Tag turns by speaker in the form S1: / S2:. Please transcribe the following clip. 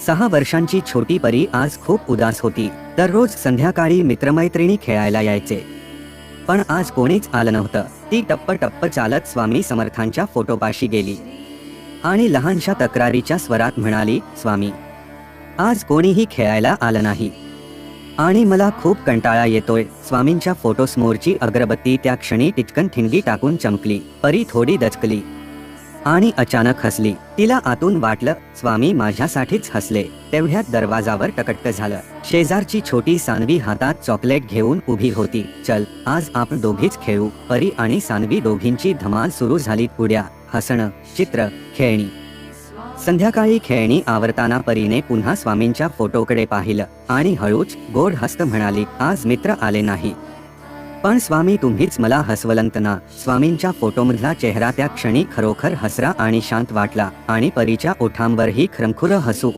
S1: 6 वर्षांची छोटी परी आज खूप उदास होती. दररोज संध्याकाळी मित्रमैत्रिणी खेळायला यायचे, पण आज कोणीच आलं नव्हतं. ती टप्प चालत स्वामी समर्थांच्या फोटोपाशी गेली आणि लहानशा तक्रारीच्या स्वरात म्हणाली, स्वामी, आज कोणीही खेळायला आलं नाही आणि मला खूप कंटाळा येतोय. स्वामींच्या फोटोसमोरची अगरबत्ती त्या क्षणी टिचकन ठिणगी टाकून चमकली. परी थोडी दचकली आणि अचानक हसली. तिला आतून वाटलं, स्वामी माझ्यासाठीच हसले. तेवढ्यात दरवाजावर टकटक झालं. शेजारची छोटी सानवी हातात चॉकलेट घेऊन उभी होती. चल, आज आपण दोघीच खेळू. परी आणि सानवी दोघींची धमाल सुरू झाली. उड्या, हसणं, चित्र, खेळणी. संध्याकाळी खेळणी आवरताना परीने पुन्हा स्वामींच्या फोटोकडे पाहिलं आणि हळूच गोड हस्त म्हणाली, आज मित्र आले नाही, पण स्वामी तुम्हीच मला हसवलंत ना. स्वामींच्या फोटोमधला चेहरा त्या क्षणी खरोखर हसरा आणि शांत वाटला आणि परीच्या ओठांवरही खरमखुर हसू